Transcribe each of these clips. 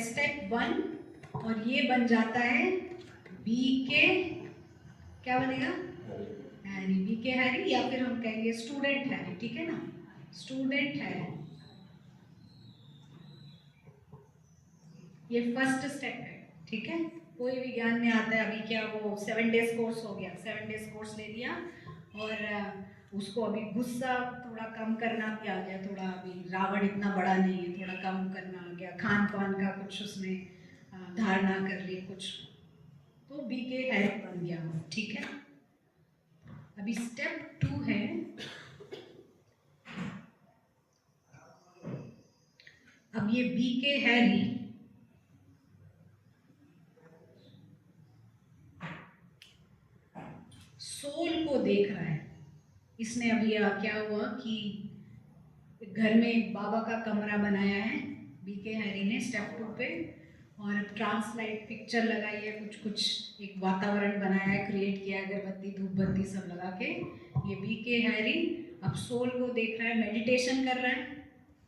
Step 1 और ये बन जाता है बी के, क्या बनेगा, हैरी, बी के हैरी, या फिर हम कहेंगे स्टूडेंट हैरी, ठीक है ना, स्टूडेंट हैरी। ये फर्स्ट स्टेप है, ठीक है। कोई भी ज्ञान में आता है, अभी क्या वो 7 डेज कोर्स हो गया, 7 डेज कोर्स ले लिया और उसको अभी गुस्सा थोड़ा कम करना भी आ गया, थोड़ा अभी रावण इतना बड़ा नहीं है, थोड़ा कम करना आ गया, खान पान का कुछ उसने धारणा कर ली कुछ, तो बी के हैरी बन गया वो, ठीक है। अभी स्टेप 2 है, अब ये बी के हैरी सोल को देख रहा है। इसने अभी क्या हुआ कि घर में बाबा का कमरा बनाया है बी के हैरी ने स्टेप 2 पे, और ट्रांसलाइट पिक्चर लगाई है, कुछ कुछ एक वातावरण बनाया है, क्रिएट किया, अगरबत्ती धूप बत्ती सब लगा के। ये बी के हैरी अब सोल को देख रहा है, मेडिटेशन कर रहा है,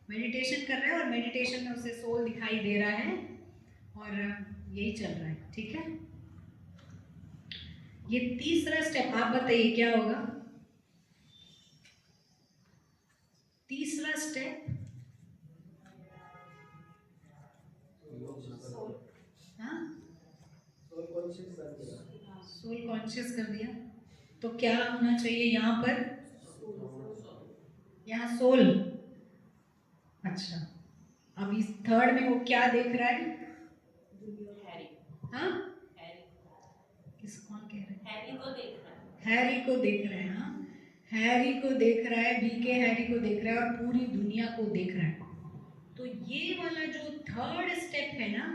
मेडिटेशन कर रहा है, और मेडिटेशन में उसे सोल दिखाई दे रहा है, और यही चल रहा है, ठीक है। ये तीसरा स्टेप, आप बताइए क्या होगा तीसरा स्टेप? हाँ, सोल कॉन्शियस कर दिया, तो क्या होना चाहिए यहाँ पर? यहाँ सोल। अच्छा, अब इस थर्ड में वो क्या देख रहा है? हाँ, किस, कौन कह रहे हैं? हैरी को देख रहा है, हैरी को देख रहा है, हाँ, हैरी को देख रहा है, बी के हैरी को देख रहा है, और पूरी दुनिया को देख रहा है। तो ये वाला जो थर्ड स्टेप है ना,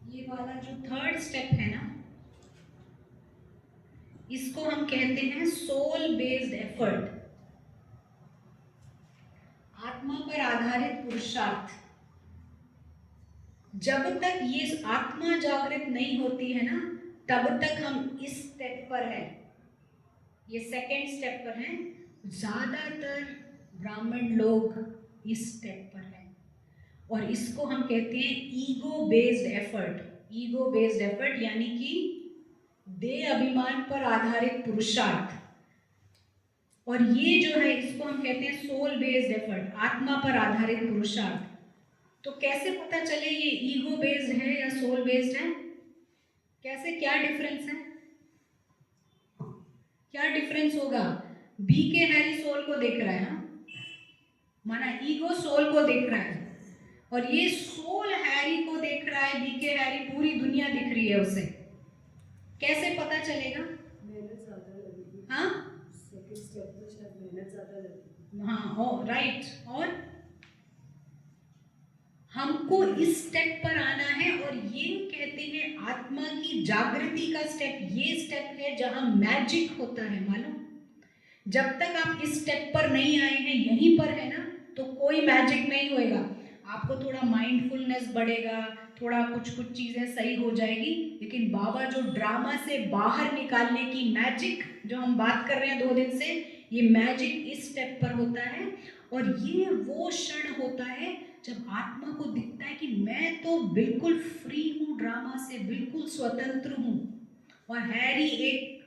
ये वाला जो थर्ड स्टेप है ना, इसको हम कहते हैं सोल बेस्ड एफर्ट, आत्मा पर आधारित पुरुषार्थ। जब तक ये आत्मा जागृत नहीं होती है ना, तब तक हम इस स्टेप पर हैं, ये सेकेंड स्टेप पर हैं। ज्यादातर ब्राह्मण लोग इस स्टेप पर हैं, और इसको हम कहते हैं ego based effort. Ego based effort यानी कि देह अभिमान पर आधारित पुरुषार्थ, और ये जो है इसको हम कहते हैं सोल बेस्ड एफर्ट, आत्मा पर आधारित पुरुषार्थ। तो कैसे पता चले ये ईगो बेस्ड है या सोल बेस्ड है? कैसे, क्या डिफरेंस है, क्या डिफरेंस होगा? बी के हैरी सोल को देख रहा है, हाँ, माना ईगो सोल को देख रहा है, और ये सोल हैरी को देख रहा है, बी के हैरी पूरी दुनिया दिख रही है उसे। कैसे पता चलेगा? मेहनत ज्यादा लगेगी। हाँ, सेकंड स्टेप में शायद मेहनत ज्यादा लगेगी। हाँ, ओ राइट। और हमको इस स्टेप पर आना है, और ये कहते हैं आत्मा की जागृति का स्टेप। ये स्टेप है जहां मैजिक होता है, मालूम? जब तक आप इस स्टेप पर नहीं आए हैं, यहीं पर है ना, तो कोई मैजिक नहीं होएगा। आपको थोड़ा माइंडफुलनेस बढ़ेगा, थोड़ा कुछ कुछ चीजें सही हो जाएगी, लेकिन बाबा जो ड्रामा से बाहर निकालने की मैजिक जो हम बात कर रहे हैं 2 दिन से, ये मैजिक इस स्टेप पर होता है। और ये वो क्षण होता है जब आत्मा को दिखता है कि मैं तो बिल्कुल फ्री हूँ, ड्रामा से बिल्कुल स्वतंत्र हूँ, और हैरी एक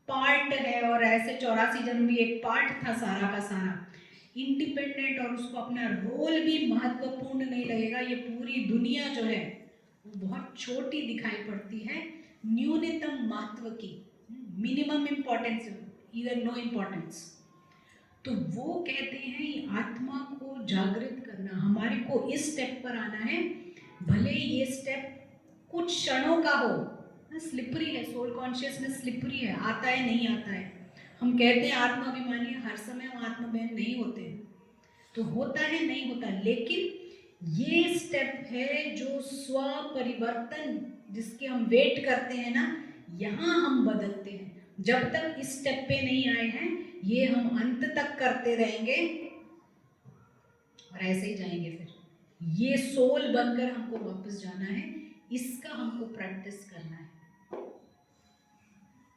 पार्ट है, और ऐसे 84 जन्म भी एक पार्ट था सारा का सारा इंडिपेंडेंट, और उसको अपना रोल भी महत्वपूर्ण नहीं लगेगा। ये पूरी दुनिया जो है वो बहुत छोटी दिखाई पड़ती है, न्यूनतम महत्व की, मिनिमम इम्पोर्टेंस, इधर नो इम्पोर्टेंस। तो वो कहते हैं आत्मा को जागृत करना, हमारे को इस स्टेप पर आना है, भले ये स्टेप कुछ क्षणों का हो, स्लिपरी है, सोल कॉन्शियसनेस स्लिपरी है, आता है नहीं आता है। हम कहते हैं आत्माभिमानी, हर समय वो आत्मबहन नहीं होते, तो होता है नहीं होता, लेकिन ये स्टेप है जो स्व परिवर्तन जिसके हम वेट करते हैं ना, यहाँ हम बदलते हैं। जब तक इस स्टेप पे नहीं आए हैं, ये हम अंत तक करते रहेंगे और ऐसे ही जाएंगे। फिर ये सोल बनकर हमको वापस जाना है, इसका हमको प्रैक्टिस करना है।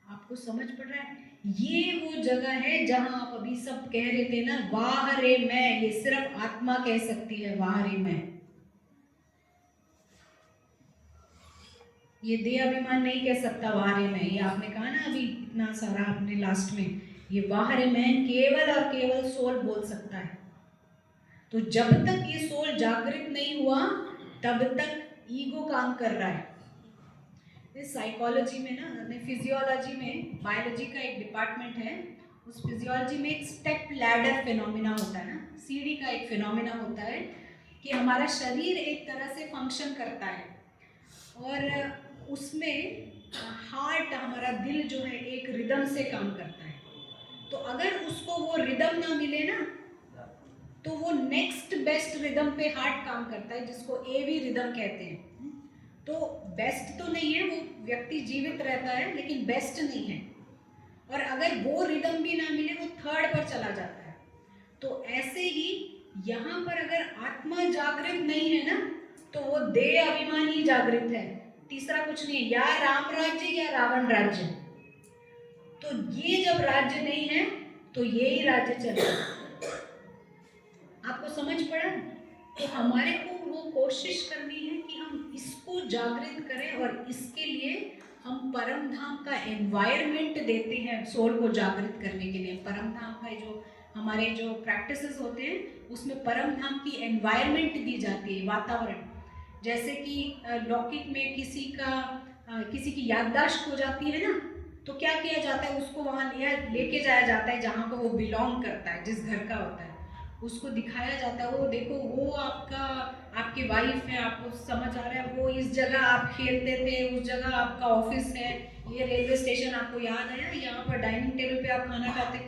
आपको समझ पड़ रहा है? ये वो जगह है जहां आप अभी सब कह रहे थे ना, वाह रे मैं, ये सिर्फ आत्मा कह सकती है वाह रे मैं। ये देह अभिमान नहीं कह सकता वाह रे मैं। ये आपने कहा ना अभी इतना सारा आपने लास्ट में, ये वाह रे मैं केवल और केवल सोल बोल सकता है। तो जब तक ये सोल जागृत नहीं हुआ तब तक ईगो काम कर रहा है। साइकोलॉजी में ना, फिजियोलॉजी में, बायोलॉजी का एक डिपार्टमेंट है, उस फिजियोलॉजी में एक स्टेप लैडर फिनोमिना होता है ना, सीढ़ी का एक फिनोमिना होता है कि हमारा शरीर एक तरह से फंक्शन करता है और उसमें हार्ट, हमारा दिल जो है एक रिदम से काम करता है। तो अगर उसको वो रिदम ना मिले ना तो वो नेक्स्ट बेस्ट रिदम पे हार्ट काम करता है, जिसको एवी रिदम कहते हैं। तो बेस्ट तो नहीं है, वो व्यक्ति जीवित रहता है लेकिन बेस्ट नहीं है। और अगर वो रिदम भी ना मिले वो थर्ड पर चला जाता है। तो ऐसे ही यहाँ पर अगर आत्मा जागृत नहीं है ना तो वो देह अभिमान ही जागृत है, तीसरा कुछ नहीं है, या राम राज्य या रावण राज्य। तो ये जब राज्य नहीं है तो यही राज्य चलेगा। आपको समझ पड़ा? तो हमारे को वो कोशिश करनी है कि हम इसको जागृत करें और इसके लिए हम परम धाम का एनवायरनमेंट देते हैं सोल को जागृत करने के लिए। परम धाम का जो हमारे जो प्रैक्टिसेस होते हैं उसमें परम धाम की एनवायरनमेंट दी जाती है, वातावरण। जैसे कि लौकिक में किसी की याददाश्त हो जाती है ना, तो क्या किया जाता है, उसको वहाँ लेके जाया जाता है जहाँ को वो बिलोंग करता है, जिस घर का होता है उसको दिखाया जाता है। वो देखो, वो आपकी वाइफ है, आपको समझ आ रहा है, वो इस जगह आप खेलते थे, उस जगह आपका ऑफिस है, ये रेलवे स्टेशन आपको याद है, यहाँ पर डाइनिंग टेबल पे आप खाना खाते।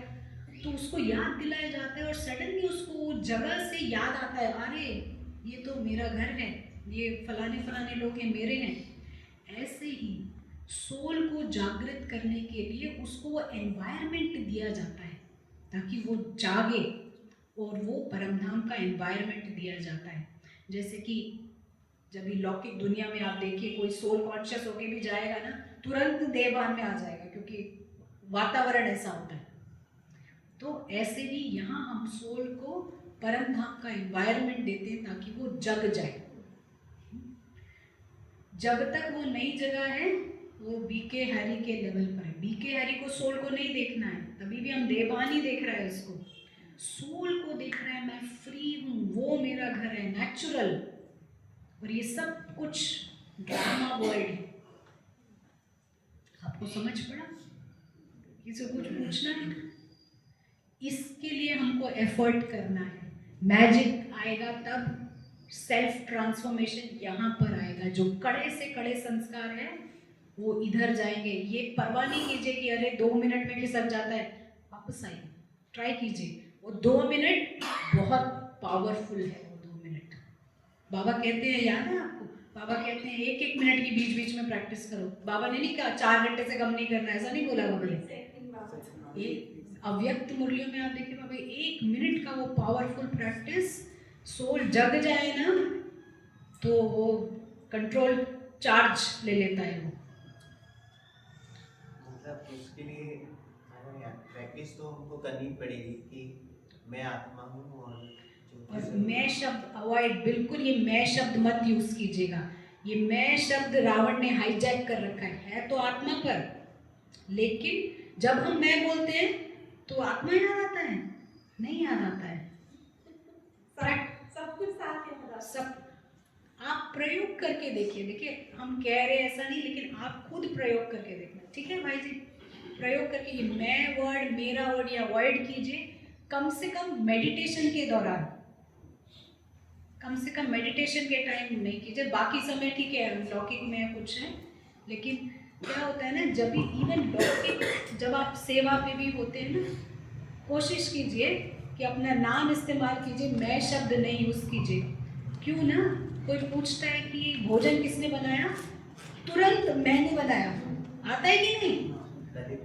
तो उसको याद दिलाया जाता है और सडनली उसको वो जगह से याद आता है, अरे ये तो मेरा घर है, ये फलाने फलाने लोग हैं, मेरे हैं। ऐसे ही सोल को जागृत करने के लिए उसको वो एनवायरनमेंट दिया जाता है ताकि वो जागे, और वो परमधाम का एनवायरनमेंट दिया जाता है। जैसे कि जब ये लौकिक दुनिया में आप देखिए, कोई सोल कॉन्शियस होके भी जाएगा ना, तुरंत देहभान में आ जाएगा क्योंकि वातावरण ऐसा होता है। तो ऐसे ही यहाँ हम सोल को परमधाम का एनवायरनमेंट देते हैं ताकि वो जग जाए। जब तक वो नई जगह है वो बीके हैरी के लेवल पर है। बीके हैरी को सोल को नहीं देखना है, तभी भी हम देहभान ही देख रहा है उसको। सोल को देख रहा है, मैं फ्री हूँ, वो मेरा घर है, नेचुरल। और ये सब कुछ ड्रामा वर्ल्ड है। आपको समझ पड़ा? किसी को कुछ पूछना है? इसके लिए हमको एफर्ट करना है। मैजिक आएगा तब, सेल्फ ट्रांसफॉर्मेशन यहाँ पर आएगा। जो कड़े से कड़े संस्कार है वो इधर जाएंगे। ये परवाह नहीं कीजिए कि अरे 2 मिनट में खिसक जाता है, वापस आइए, ट्राई कीजिए। वो 2 मिनट बहुत पावरफुल है। वो 2 मिनट बाबा कहते हैं, याद है आपको? बाबा कहते हैं 1-1 मिनट की बीच बीच में प्रैक्टिस करो। बाबा ने नहीं कहा 4 घंटे से कम नहीं करना, ऐसा नहीं बोला बाबा ने। ये अव्यक्त मुरलियों में आप देखिए बाबा 1 मिनट का वो पावरफुल प्रैक्टिस, सोल जग जाए ना तो वो कंट्रोल चार्ज ले लेता है वो। मतलब उसके लिए प्रैक्टिस तो हमको करनी पड़ेगी कि मैं आत्मा हूँ और मैं शब्द अवॉइड, बिल्कुल ये मैं शब्द मत यूज कीजिएगा। ये मैं शब्द रावण ने हाईजैक कर रखा है तो आत्मा पर, लेकिन जब हम मैं बोलते हैं तो आत्मा याद आता है? नहीं याद आता है। सब कुछ साथ याद आता है। सब आप प्रयोग करके देखिए, हम कह रहे हैं ऐसा नहीं, लेकिन आप खुद प्रयोग करके देखना, ठीक है भाई जी? प्रयोग करके ये मैं वर्ड, मेरा वर्ड या अवॉइड कीजिए। कम से कम मेडिटेशन के दौरान, कम से कम मेडिटेशन के टाइम नहीं कीजिए। बाकी समय ठीक है, लौकिक में कुछ है, लेकिन क्या होता है ना, जब भी इवन लौकिक, जब आप सेवा पे भी होते हैं ना, कोशिश कीजिए कि अपना नाम इस्तेमाल कीजिए, मैं शब्द नहीं यूज़ कीजिए। क्यों ना, कोई पूछता है कि भोजन किसने बनाया, तुरंत मैंने बनाया, आता है कि नहीं? ललित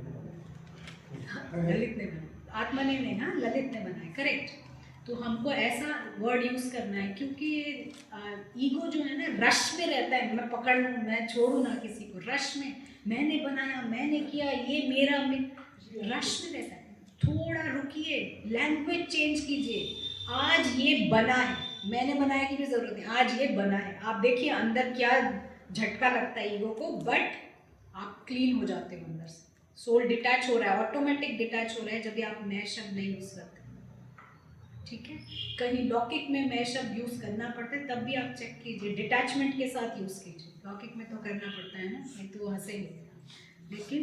ने बनाया, आत्मा ने नहीं, हाँ ललित ने बनाया, करेक्ट। तो हमको ऐसा वर्ड यूज करना है, क्योंकि ईगो जो है ना रश में रहता है, मैं पकड़ लूँ, मैं छोड़ूँ ना किसी को, रश में मैंने बनाया, मैंने किया, ये मेरा रश में रहता है। थोड़ा रुकिए, लैंग्वेज चेंज कीजिए। आज ये बना है, मैंने बनाया की भी जरूरत नहीं, आज ये बना है। आप देखिए अंदर क्या झटका लगता है ईगो को, बट आप क्लीन हो जाते हो अंदर से, सोल डिटैच हो रहा है, ऑटोमेटिक डिटैच हो रहा है जब भी आप मैं शब्द नहीं यूज करते। ठीक है, कहीं लौकिक में मैं शब्द यूज करना पड़ता है, तब भी आप चेक कीजिए, डिटैचमेंट के साथ यूज कीजिए। लौकिक में तो करना पड़ता है ना, नहीं तो हंसेंगे। लेकिन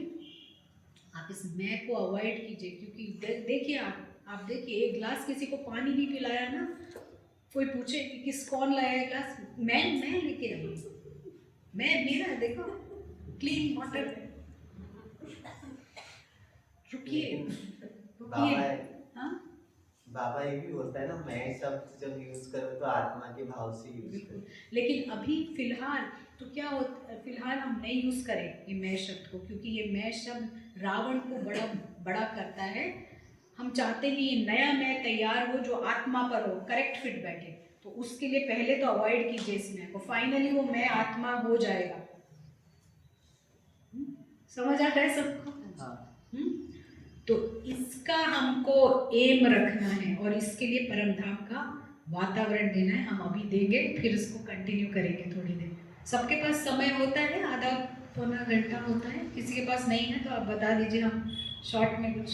आप इस मैं को अवॉइड कीजिए, क्योंकि देखिए आप देखिए, एक ग्लास किसी को पानी भी पिलाया ना, कोई पूछे कि कौन लाया है ग्लास, मैं लेके आई, मैं मेरा, देखो क्लीन वाटर। रुकिए रुकिए। हाँ, बाबा ये भी होता है ना, मैं शब्द जब यूज करो तो आत्मा के भाव से यूज करो। लेकिन अभी फिलहाल तो क्या होता, फिलहाल हम नहीं यूज करें ये मैं शब्द को, क्योंकि ये मैं शब्द रावण को बड़ा करता है। हम चाहते हैं ये नया मैं तैयार हो, जो आत्मा पर हो, करेक्ट फिट बैठे। तो उसके लिए पहले तो अवॉइड कीजिए इस मैं को, फाइनली वो मैं आत्मा हो जाएगा। समझ आ रहा है सबको? तो इसका हमको एम रखना है, और इसके लिए परमधाम का वातावरण देना है। हम अभी देंगे, फिर इसको कंटिन्यू करेंगे थोड़ी देर। सबके पास समय होता है, आधा पौना घंटा होता है, किसी के पास नहीं है तो आप बता दीजिए, हम शॉर्ट में कुछ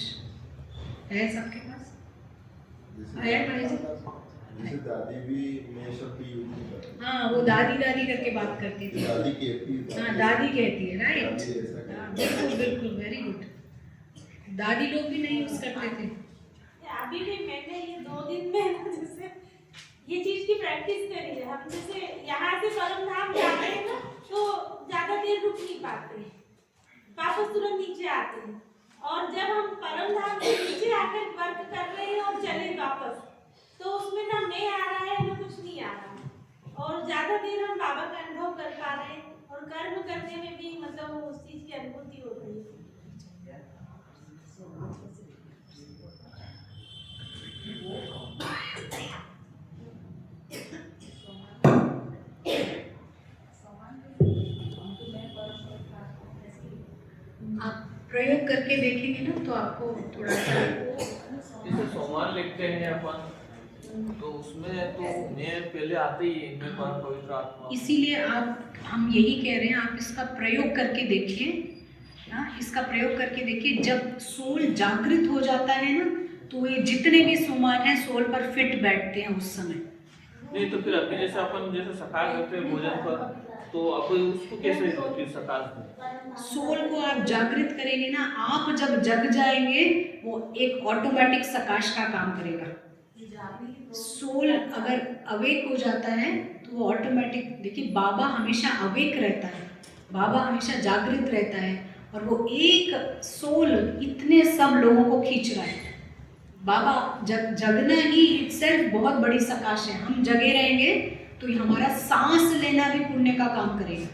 है सबके पास? जैसे दादी भी मैं शब्द यूज नहीं करती। हाँ, वो दादी करके बात करती थी। दादी कहती है। हाँ, दादी कहती है, राइट। दादी ऐसा कहती है। हाँ, बिल्कुल बिल्कुल, वेरी गुड। दादी लोग भी नहीं यूज करते थे। अभी भी मैंने ये 2 दिन में जैसे ये चीज की प्रैक्टिस करी है। हम जैसे यहाँ से परमधाम जाते हैं ना, तो ज्यादा देर रुक नहीं पाते, वापस तुरंत नीचे आते हैं। और जब हम परमधाम से नीचे आकर वर्क कर रहे हैं और चले वापस, तो उसमें ना मैं आ रहा है ना कुछ नहीं आ रहा है, और ज्यादा देर हम बाबा का अनुभव कर पा रहे हैं, और कर्म करने में भी मतलब उस चीज की अनुभूति हो रही है। आप प्रयोग करके देखेंगे ना, तो आपको थोड़ा सा जैसे सोमवार लिखते हैं अपन, तो उसमें तो मैं पहले आते ही मैं परम पवित्र आत्मा। इसीलिए हम यही कह रहे हैं, आप इसका प्रयोग करके देखिए। इसका प्रयोग करके देखिए, जब सोल जागृत हो जाता है ना, तो ये जितने भी सोमान हैं सोल पर फिट बैठते हैं उस समय। नहीं तो फिर अभी जैसे अपन जैसे सकाल करते हैं भोजन पर, तो अपन उसको कैसे फिर सकाल में सोल को आप जागृत करेंगे ना, आप जब जग जाएंगे, वो एक ऑटोमेटिक सकाश का काम करेगा। सोल अगर अवेक हो जाता है तो वो ऑटोमेटिक, देखिए बाबा हमेशा अवेक रहता है, बाबा हमेशा जागृत रहता है, और वो एक सोल इतने सब लोगों को खींच रहा है। बाबा जगना ही इटसेल्फ बहुत बड़ी सकाश है। हम जगे रहेंगे तो ये हमारा सांस लेना भी पुण्य का काम करेगा।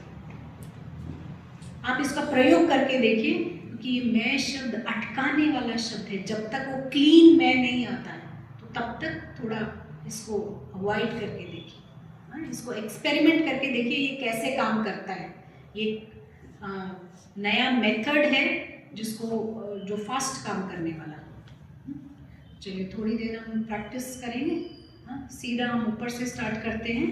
आप इसका प्रयोग करके देखिए, क्योंकि ये मैं शब्द अटकाने वाला शब्द है। जब तक वो क्लीन मैं नहीं आता है, तो तब तक थोड़ा इसको अवॉइड करके देखिए। इसको एक्सपेरिमेंट करके देखिए ये कैसे काम करता है। ये नया मेथड है जिसको जो फास्ट काम करने वाला। चलिए थोड़ी देर हम प्रैक्टिस करेंगे। सीधा हम ऊपर से स्टार्ट करते हैं।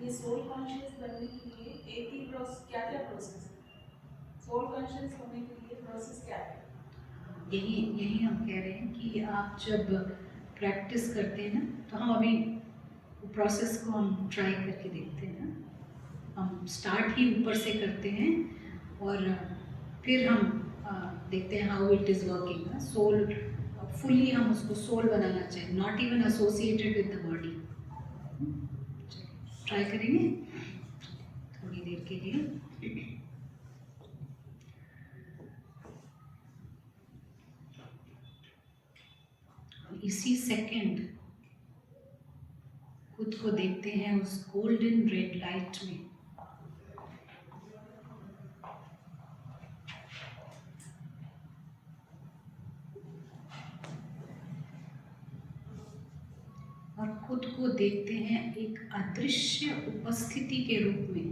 ये सोल कॉन्शियस बनने के लिए एक ही प्रोसेस, क्या प्रोसेस है? सोल कॉन्शियस होने के लिए प्रोसेस क्या है? यही हम कह रहे हैं कि आप जब प्रैक्टिस करते हैं ना, तो हम अभी प्रोसेस को हम ट्राई करके देखते हैं ना। हम स्टार्ट ही ऊपर से करते हैं और फिर हम देखते हैं हाउ इट इज़ वर्किंग ना। सोल फुल्ली हम उसको सोल बनाना चाहिए, not even associated with the body. Try करेंगे थोड़ी देर के लिए। इसी सेकंड खुद को देखते हैं उस गोल्डन रेड लाइट में। खुद को देखते हैं एक अदृश्य उपस्थिति के रूप में,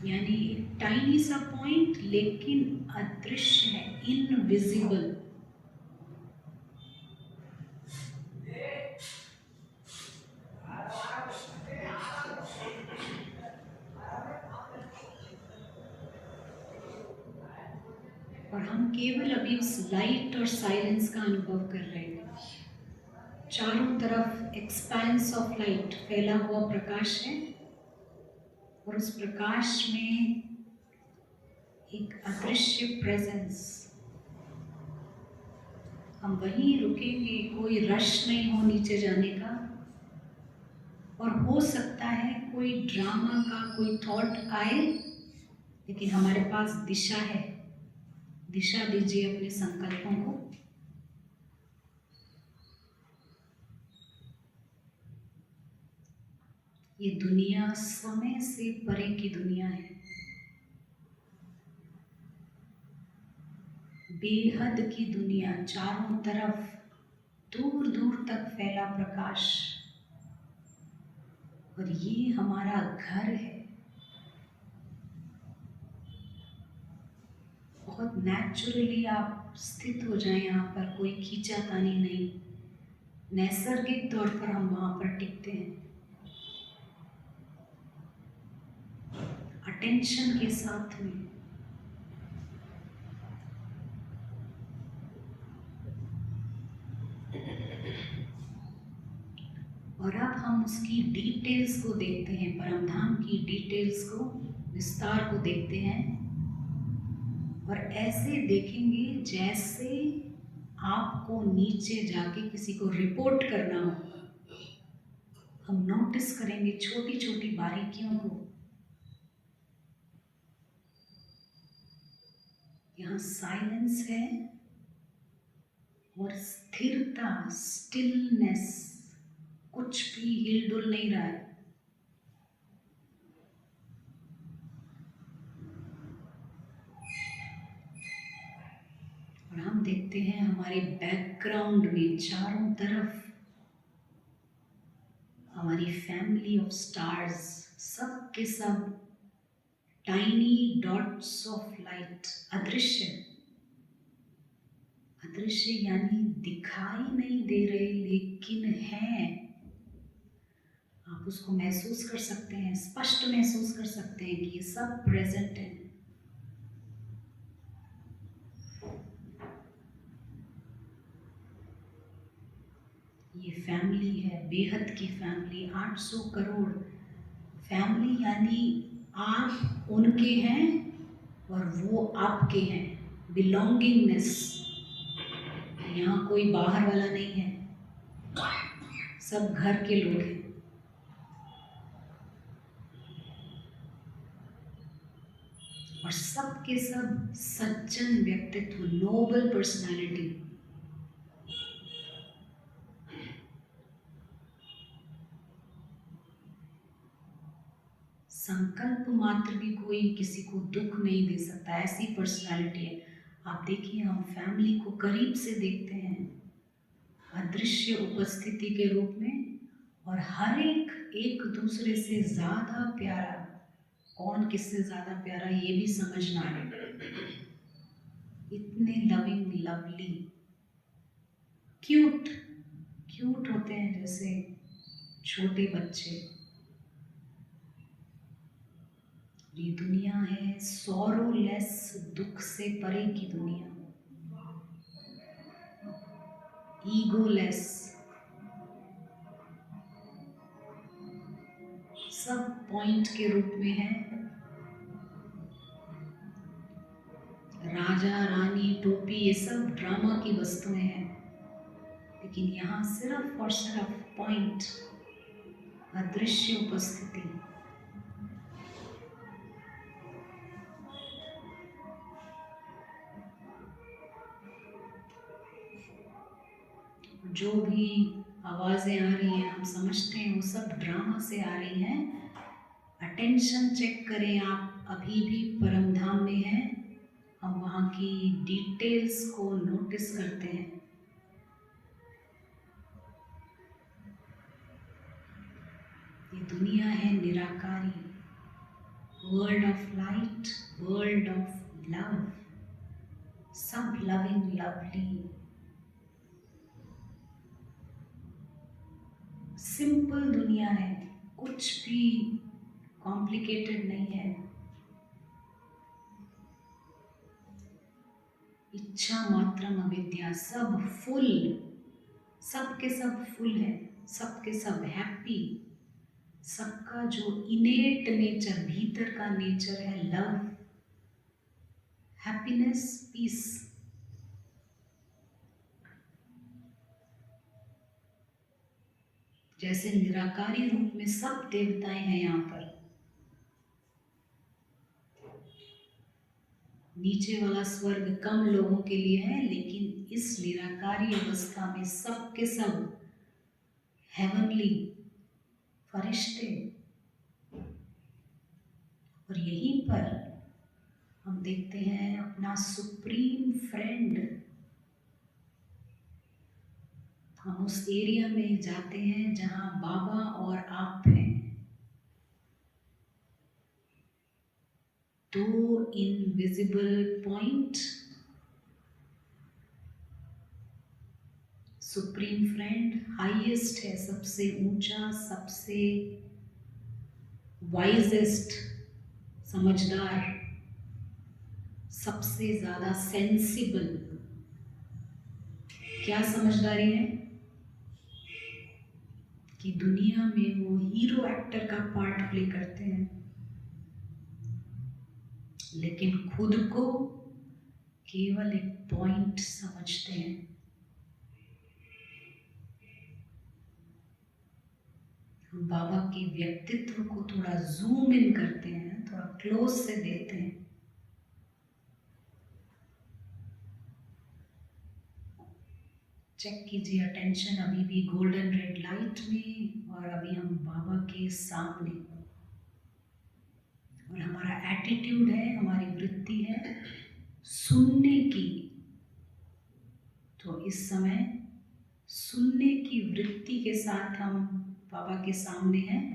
यानी एक टाइनी सा पॉइंट लेकिन अदृश्य है, इनविजिबल। और हम केवल अभी उस लाइट और साइलेंस का अनुभव कर रहे हैं। चारों तरफ एक्सपेंस ऑफ लाइट, फैला हुआ प्रकाश है, और उस प्रकाश में एक अदृश्य प्रेजेंस। हम वहीं रुकेंगे, कोई रश नहीं हो नीचे जाने का, और हो सकता है कोई ड्रामा का कोई थॉट आए, लेकिन हमारे पास दिशा है। दिशा दीजिए अपने संकल्पों को। ये दुनिया समय से परे की दुनिया है, बेहद की दुनिया, चारों तरफ दूर दूर तक फैला प्रकाश, और ये हमारा घर है। बहुत नेचुरली आप स्थित हो जाएं यहाँ पर, कोई खींचातानी नहीं, नैसर्गिक तौर पर हम वहाँ पर टिकते हैं, अटेंशन के साथ में। और अब हम उसकी डिटेल्स को देखते हैं, परमधाम की डिटेल्स को, विस्तार को देखते हैं, और ऐसे देखेंगे जैसे आपको नीचे जाके किसी को रिपोर्ट करना हो। हम नोटिस करेंगे छोटी छोटी बारीकियों को। यहाँ साइलेंस है और स्थिरता, स्टिलनेस, कुछ भी हिलडुल नहीं रहा है। और हम देखते हैं हमारे बैकग्राउंड में चारों तरफ हमारी फैमिली ऑफ स्टार्स, सब के सब टाइनी डॉट्स ऑफ लाइट, अदृश्य। अदृश्य यानी दिखाई नहीं दे रहे लेकिन हैं। आप उसको महसूस कर सकते हैं, स्पष्ट महसूस कर सकते हैं कि ये सब प्रेजेंट है। ये फैमिली है, बेहद की फैमिली, 800 करोड़ फैमिली, यानी आप उनके हैं और वो आपके हैं। बिलोंगिंगनेस, यहाँ कोई बाहर वाला नहीं है, सब घर के लोग हैं। और सब के सब सज्जन व्यक्तित्व, नोबल पर्सनालिटी। संकल्प मात्र भी कोई किसी को दुख नहीं दे सकता, ऐसी पर्सनालिटी है। आप देखिए, हम फैमिली को करीब से देखते हैं, अदृश्य उपस्थिति के रूप में, और हर एक दूसरे से ज़्यादा प्यारा। कौन किससे ज़्यादा प्यारा ये भी समझना है। इतने लविंग, लवली, क्यूट होते हैं जैसे छोटे बच्चे। ये दुनिया है सॉरोलेस, दुख से परे की दुनिया, ईगोलेस। सब पॉइंट के रूप में है। राजा, रानी, टोपी, ये सब ड्रामा की वस्तुएं हैं, लेकिन यहाँ सिर्फ और सिर्फ पॉइंट, अदृश्य उपस्थिति। जो भी आवाज़ें आ रही हैं, हम समझते हैं वो सब ड्रामा से आ रही हैं। अटेंशन चेक करें, आप अभी भी परमधाम में हैं। हम वहाँ की डिटेल्स को नोटिस करते हैं। दुनिया है निराकारी, world of light, world of love, सब लविंग लवली, सिंपल दुनिया है, कुछ भी कॉम्प्लिकेटेड नहीं है। इच्छा मात्रम अविद्या, सब फुल, सब के सब फुल है, सब के सब हैप्पी, सबका जो इनेट नेचर, भीतर का नेचर है लव, हैप्पीनेस, पीस। जैसे निराकारी रूप में सब देवताएं हैं यहाँ पर, नीचे वाला स्वर्ग कम लोगों के लिए है, लेकिन इस निराकारी अवस्था में सब के सब हेवनली फरिश्ते। और यहीं पर हम देखते हैं अपना सुप्रीम फ्रेंड। हम उस एरिया में जाते हैं जहाँ बाबा और आप हैं, दो invisible point, supreme friend highest है, सबसे ऊंचा, सबसे वाइजेस्ट, समझदार, सबसे ज्यादा सेंसिबल। क्या समझदारी है कि दुनिया में वो हीरो एक्टर का पार्ट प्ले करते हैं, लेकिन खुद को केवल एक पॉइंट समझते हैं। हम बाबा के व्यक्तित्व को थोड़ा जूम इन करते हैं, थोड़ा क्लोज से देखते हैं। चेक कीजिए अटेंशन अभी भी गोल्डन रेड लाइट में, और अभी हम बाबा के सामने, और हमारा एटीट्यूड है, हमारी वृत्ति है सुनने की। तो इस समय सुनने की वृत्ति के साथ हम बाबा के सामने हैं,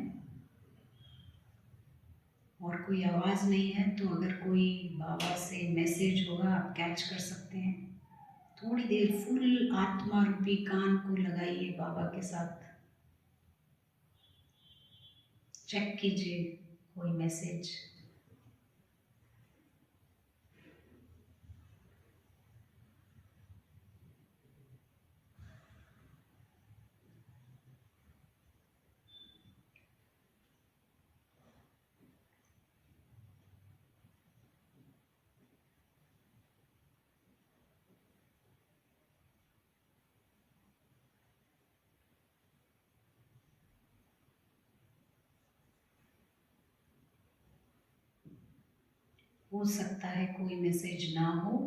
और कोई आवाज़ नहीं है, तो अगर कोई बाबा से मैसेज होगा आप कैच कर सकते हैं। थोड़ी देर फुल आत्मा रूपी कान को लगाइए बाबा के साथ, चेक कीजिए कोई मैसेज। हो सकता है कोई मैसेज ना हो,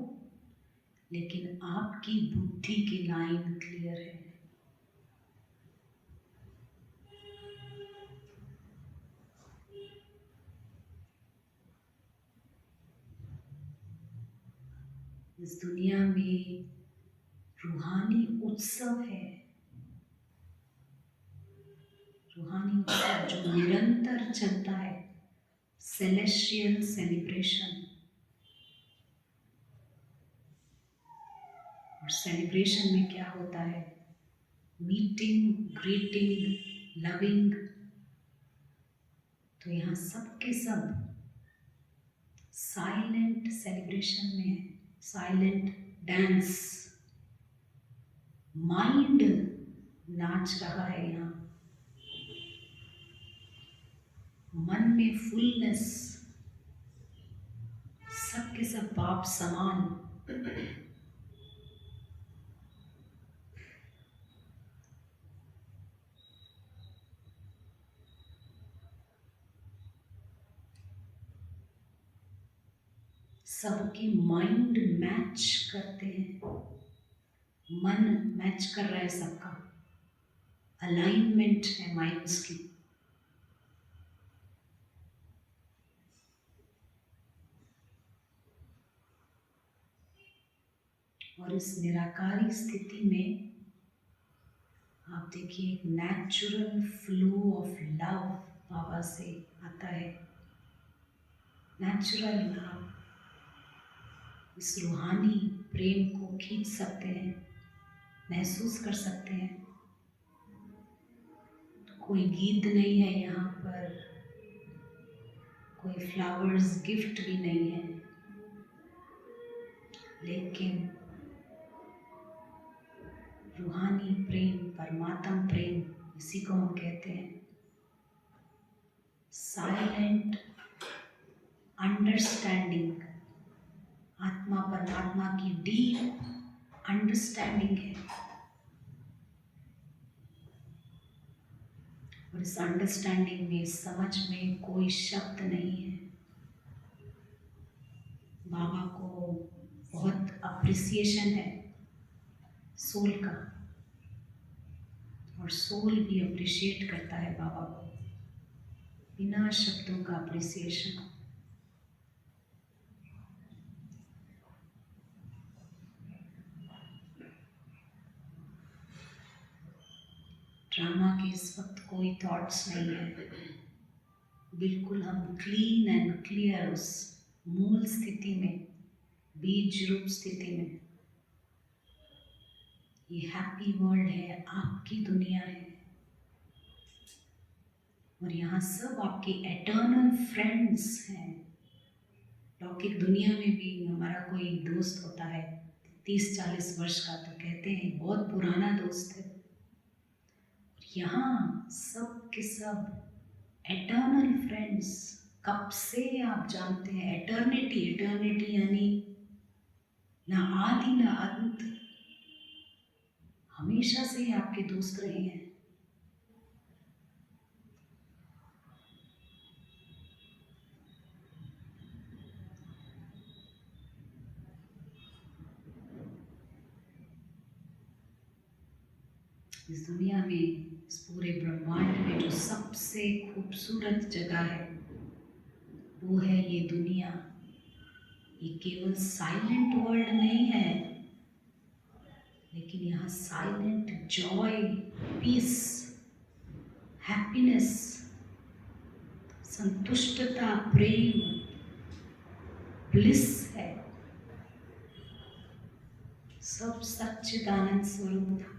लेकिन आपकी बुद्धि की लाइन क्लियर है। इस दुनिया में रूहानी उत्सव है, रूहानी उत्सव जो निरंतर चलता है, सेलेस्टियल सेलिब्रेशन। और सेलिब्रेशन में क्या होता है? Meeting, greeting, loving. तो यहाँ सब के सब साइलेंट सेलिब्रेशन में है, साइलेंट डांस। माइंड नाच रहा है यहाँ, मन में फुलनेस, सब के सब बाप समान। सबके माइंड मैच करते हैं, मन मैच कर रहा है सबका, अलाइनमेंट है माइंड्स की। और इस निराकारी स्थिति में आप देखिए एक नेचुरल फ्लो ऑफ लव बाबा से आता है। नेचुरल आप इस रूहानी प्रेम को खींच सकते हैं, महसूस कर सकते हैं। कोई गीत नहीं है यहाँ पर, कोई फ्लावर्स गिफ्ट भी नहीं है, लेकिन रूहानी प्रेम, परमात्म प्रेम, इसी को हम कहते हैं साइलेंट अंडरस्टैंडिंग। आत्मा परमात्मा की डीप अंडरस्टैंडिंग है, और इस अंडरस्टैंडिंग में, समझ में कोई शब्द नहीं है। बाबा को बहुत अप्रिसिएशन है सोल का, और सोल भी अप्रिशिएट करता है बाबा को बिना शब्दों का अप्रिसिएशन। ड्रामा के इस वक्त कोई थॉट्स नहीं है, बिल्कुल हम क्लीन एंड क्लियर उस मूल स्थिति में, बीज रूप स्थिति में। ये हैप्पी वर्ल्ड है, आपकी दुनिया है, और यहाँ सब आपके एटर्नल फ्रेंड्स हैं। लौकिक दुनिया में भी हमारा कोई दोस्त होता है 30-40 वर्ष का, तो कहते हैं बहुत पुराना दोस्त है। यहाँ सब के सब एटर्नल फ्रेंड्स, कब से आप जानते हैं। एटर्निटी, एटर्निटी यानी ना आदि ना अंत, हमेशा से ही आपके दोस्त रहे हैं। इस दुनिया में, इस पूरे ब्रह्मांड में जो सबसे खूबसूरत जगह है वो है ये दुनिया। ये केवल साइलेंट वर्ल्ड नहीं है, लेकिन यहाँ साइलेंट जॉय, पीस, हैप्पीनेस, संतुष्टता, प्रेम, ब्लिस है। सब सच्चिदानंद स्वरूप,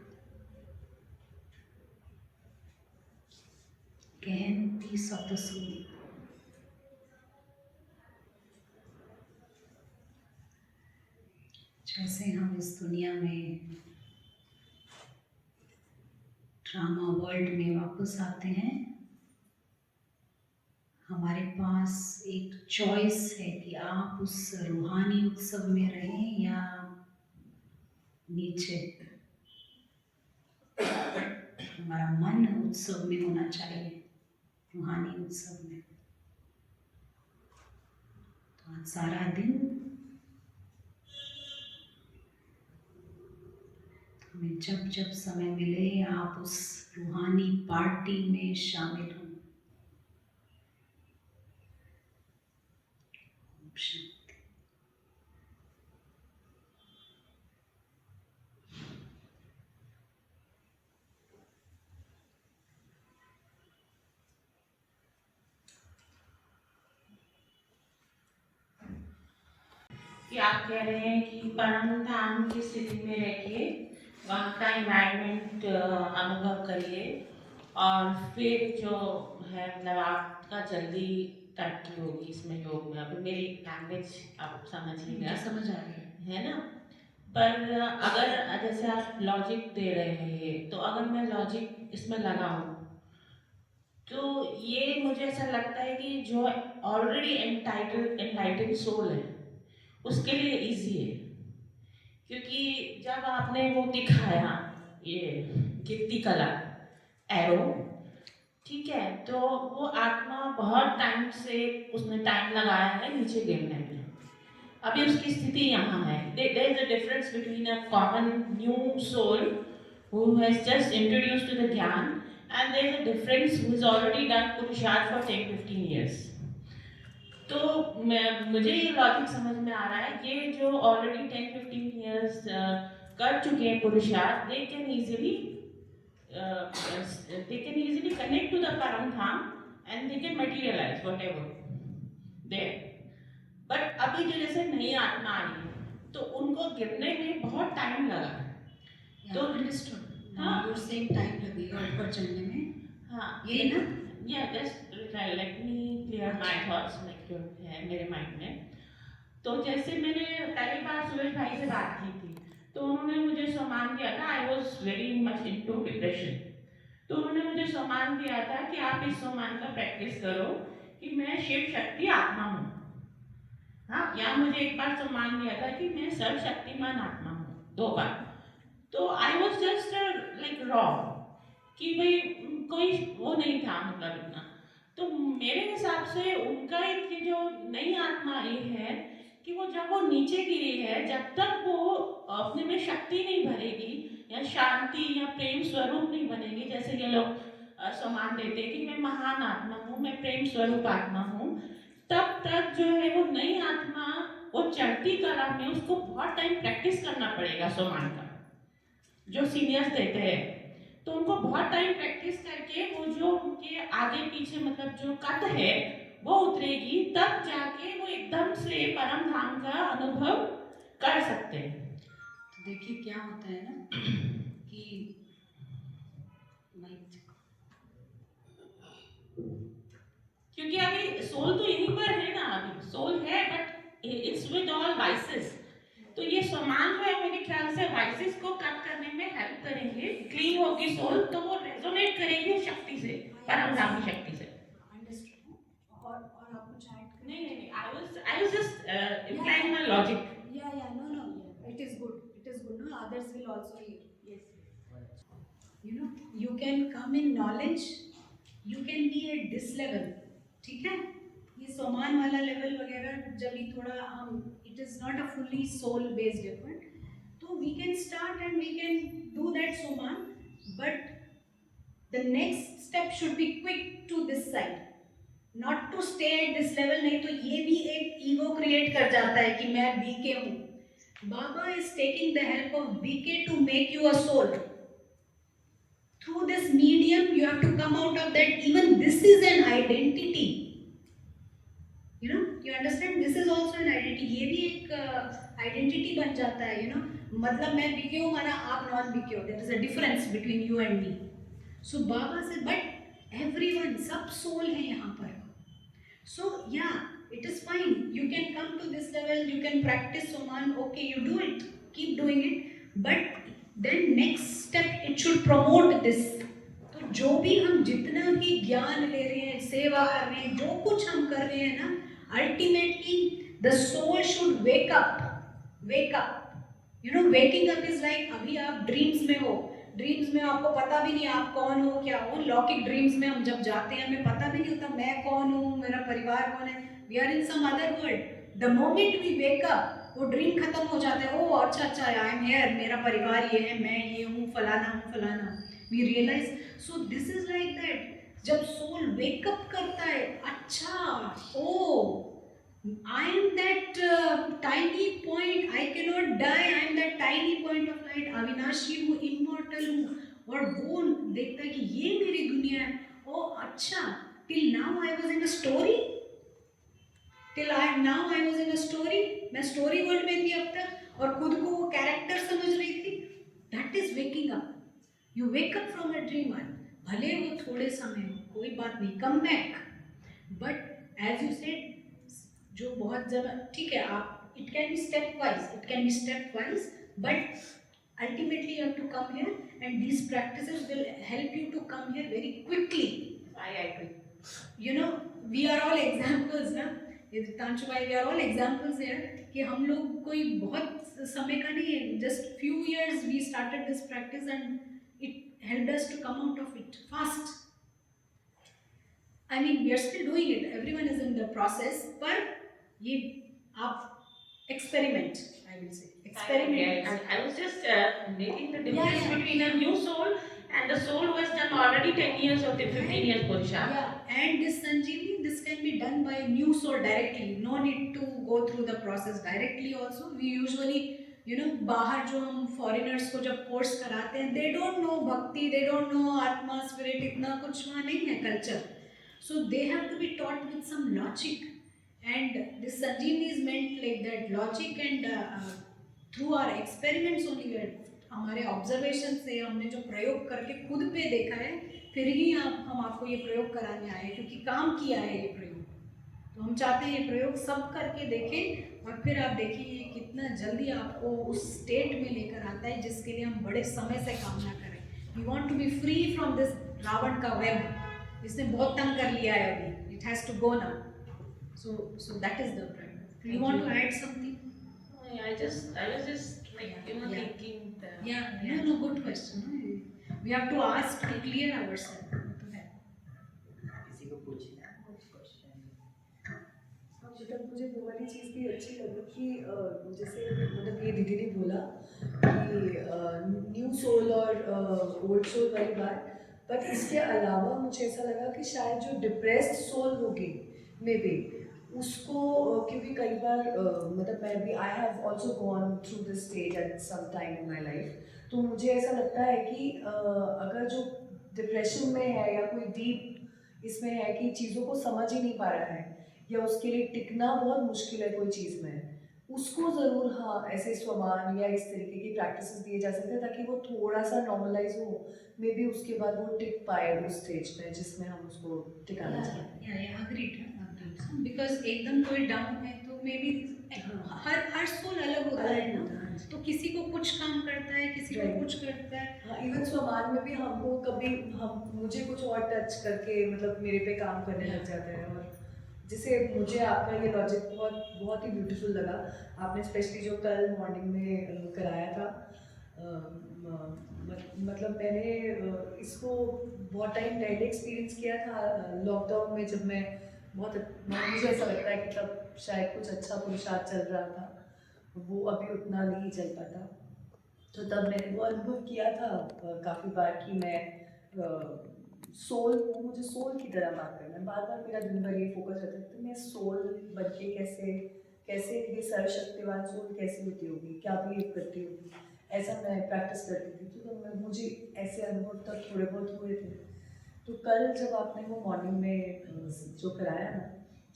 गहन पीस ऑफ द सोल। जैसे हम इस दुनिया में ड्रामा वर्ल्ड में वापस आते हैं, हमारे पास एक चॉइस है कि आप उस रूहानी उत्सव में रहें या नीचे। हमारा मन उत्सव में होना चाहिए, रूहानी उत्सव में। तो आज सारा दिन हमें जब जब समय मिले आप उस रूहानी पार्टी में शामिल हों। शांति। कि आप कह रहे हैं कि परम धाम की स्थिति में रहिए, वहाँ का इन्वायरमेंट अनुभव करिए, और फिर जो है मतलब आपका जल्दी तरक्की होगी इसमें योग में। अभी मेरी लैंग्वेज आप समझ लीजिए, समझ आ रही है ना। पर अगर जैसे आप लॉजिक दे रहे हैं, तो अगर मैं लॉजिक इसमें लगाऊं तो ये मुझे ऐसा लगता है कि जो ऑलरेडी एनलाइटेड सोल है उसके लिए इजी है, क्योंकि जब आपने वो दिखाया ये कीर्ति कला एरो, ठीक है, तो वो आत्मा बहुत टाइम से उसने टाइम लगाया है नीचे गिरने में। अभी उसकी स्थिति यहाँ है। There is a difference between a common new soul who has just introduced to the ज्ञान, and there is a difference who has already done पुरुषार्थ for 10-15 years. तो मुझे ये लॉजिक समझ में आ रहा है, ये जो ऑलरेडी 10-15 years कर चुके हैं पुरुषार्थ, they can easily connect to the परम धाम and they can materialize whatever there. But अभी जो जैसे नई आत्मा आई तो उनको गिरने में बहुत टाइम लगा। तो अंडरस्टूड, हाँ। यू आर सेइंग टाइम लगेगा ऊपर चढ़ने में, हाँ यही ना? या just let me clear my thoughts like जो है मेरे माइंड में। तो जैसे मैंने पहली बार सुरेश भाई से बात की थी तो उन्होंने मुझे सम्मान दिया था, I was very much into depression, तो उन्होंने मुझे सम्मान दिया था कि आप इस सम्मान का प्रैक्टिस करो कि मैं शिव शक्ति आत्मा हूँ। हाँ, या मुझे एक बार सम्मान दिया था कि मैं सर्वशक्तिमान आत्मा हूँ, 2 बार। तो I was just like raw कि भाई कोई वो नहीं था मतलब इतना। तो मेरे हिसाब से उनका एक ये जो नई आत्मा आई है कि वो जब वो नीचे गिरी है, जब तक वो अपने में शक्ति नहीं भरेगी या शांति या प्रेम स्वरूप नहीं बनेगी, जैसे ये लोग सम्मान देते हैं कि मैं महान आत्मा हूँ, मैं प्रेम स्वरूप आत्मा हूँ, तब तक जो है वो नई आत्मा वो चढ़ती कला में उसको बहुत टाइम प्रैक्टिस करना पड़ेगा सम्मान का, जो सीनियर्स देते हैं। तो उनको बहुत टाइम प्रैक्टिस करके वो जो उनके आगे पीछे मतलब जो कट है वो उतरेगी, तब जाके वो एकदम से परम धाम का अनुभव कर सकते हैं। तो देखिए क्या होता है ना कि क्योंकि अभी सोल तो यहीं पर है ना, अभी सोल है but it's with all vices. तो ये सम्मान जो है मेरे ख्याल से वाइसेस को कट करने में हेल्प करेंगे, क्लीन होगी सोल तो वो रेजोनेट करेगी उस शक्ति से, परम धाम की शक्ति से। और आप कुछ ऐड नहीं, I was just implying my logic. no, it is good, no, others will also hear. Yes, you know, you can come in knowledge, you can be at this level, ठीक है? ये सोमान वाला लेवल वगैरह जब भी थोड़ा हम, it is not a fully soul based effort, तो we can start and we can do that soman, but the next step should be quick to this side, not to stay at this level, नहीं तो ये भी एक ego create कर जाता है कि मैं BK हूँ। Baba is taking the help of BK to make you a soul. Through this medium, you have to come out of that. Even this is an identity. You know, you understand? This is also an identity. ये भी एक identity बन जाता है, you know. मतलब मैं BK हूँ, माना आप non BK हो. There is a difference between you and me. So Baba said, but everyone, सब soul है यहाँ पर. So yeah, it is fine. You can come to this level. You can practice Soman. Okay, you do it. Keep doing it. But then next step, it should promote this. तो जो भी हम जितना भी ज्ञान ले रहे हैं, सेवा कर रहे हैं, जो कुछ हम कर रहे हैं ना, ultimately the soul should wake up. You know, waking up is like अभी आप dreams में हो, ड्रीम्स में आपको पता भी नहीं आप कौन हो क्या हो। लौकिक ड्रीम्स में हम जब जाते हैं हमें पता भी नहीं होता मैं कौन हूँ, मेरा परिवार कौन है, we are in some other world. The moment we wake up वो ड्रीम खत्म हो जाता है। ओ अच्छा आई एम हियर, मेरा परिवार ये है, मैं ये हूँ, फलाना। We realise, so this is like that. जब सोल वेकअप करता है, अच्छा ओ I am that tiny point, I cannot die, I am that tiny point of light, अविनाशी हूँ, immortal हूँ, और वो देखता है कि ये मेरी दुनिया है। ओ अच्छा, till now I was in a story, मैं स्टोरी वर्ल्ड में थी अब तक और खुद को वो कैरेक्टर समझ रही थी। That is waking up. You wake up from a dream, भले वो थोड़े समय हो, कोई बात नहीं, come back. But as you said, जो बहुत ज़्यादा ठीक है, आप it can be stepwise, but ultimately you have to come here and these practices will help you to come here very quickly. I agree. You know, we are all examples ना, तांशु भाई, we are all examples here कि हम लोग कोई बहुत समय का नहीं है, just few years we started this practice and it helped us to come out of it fast. I mean, we are still doing it, everyone is in the process, पर ये आप experiment, I will say experiment. I was just making the difference between a new soul and the soul who has done already 10 years or 15 years Purusharth. Yeah, and this Sanjeevani, this can be done by a new soul directly. No need to go through the process directly also. We usually, you know, बाहर जो हम foreigners को जब course कराते हैं, they don't know bhakti, they don't know आत्मा, spirit, इतना कुछ वहाँ नहीं है culture. So they have to be taught with some logic. And this Sanjeevani is meant like that, logic and through our experiments only, हमारे observation से हमने जो प्रयोग करके खुद पे देखा है, फिर ही हम आपको ये प्रयोग कराने आए, क्योंकि काम किया है ये प्रयोग। तो हम चाहते हैं ये प्रयोग सब करके देखें और फिर आप देखिए कितना जल्दी आपको उस स्टेट में लेकर आता है जिसके लिए हम बड़े समय से कामना करें। We want to be free from this Ravan का वेब, इसने बहुत तंग कर लिया है अभी, it has to go now. So that is the prayer. You want to add something? I was just like thinking that. Yeah. No, good question. No? We have to ask to clear ourselves. तो है। किसी को पूछना है कुछ question? बेटा मुझे वो वाली चीज़ भी अच्छी लगी कि जैसे मतलब ये दीदी ने बोला कि न्यू सोल और ओल्ड सोल वाली बात, बट इसके अलावा मुझे ऐसा लगा कि शायद जो डिप्रेस्ड सोल होगी मे बी उसको, क्योंकि कई बार मतलब मैं भी I have also gone through this stage at some time in my life, तो मुझे ऐसा लगता है कि अगर जो डिप्रेशन में है या कोई डीप इसमें है कि चीज़ों को समझ ही नहीं पा रहा है या उसके लिए टिकना बहुत मुश्किल है कोई चीज़ में, उसको ज़रूर हाँ ऐसे स्वमान या इस तरीके की प्रैक्टिसेस दिए जा सकते हैं ताकि वो थोड़ा सा नॉर्मलाइज हो, मे बी उसके बाद वो टिक पाए उस स्टेज पे जिसमें हम उसको टिकाना चाहते हैं। Agreed. Because एकदम कोई डाउन है तो मे बी हर सोल अलग होता है ना, तो किसी को कुछ काम करता है, किसी को कुछ करता है। हाँ, इवन स्वमान में भी हमको कभी हम मुझे कुछ और टच करके मतलब मेरे पे काम करने लग जाते हैं, और जिसे मुझे आपका ये लॉजिक बहुत ही ब्यूटीफुल लगा। आपने स्पेशली जो कल मॉर्निंग में कराया था, मतलब मैंने इसको बहुत टाइम पहले एक्सपीरियंस किया था लॉकडाउन में, जब मैं मुझे ऐसा लगता है कि तब शायद कुछ अच्छा पुरुषार्थ चल रहा था, वो अभी उतना नहीं चल पाता, तो तब मैंने वो अनुभव किया था काफ़ी बार कि मैं मुझे सोल की तरह बात करना है, बार मेरा दिन भर ये फोकस रहता है कि मैं सोल बन के कैसे ये सर्वशक्तिवान सोल कैसे होती होगी, क्या बिहेव करती होगी, ऐसा मैं प्रैक्टिस करती थी। तो मुझे ऐसे अनुभव तक थोड़े बहुत हुए थे। तो कल जब आपने वो मॉर्निंग में जो कराया ना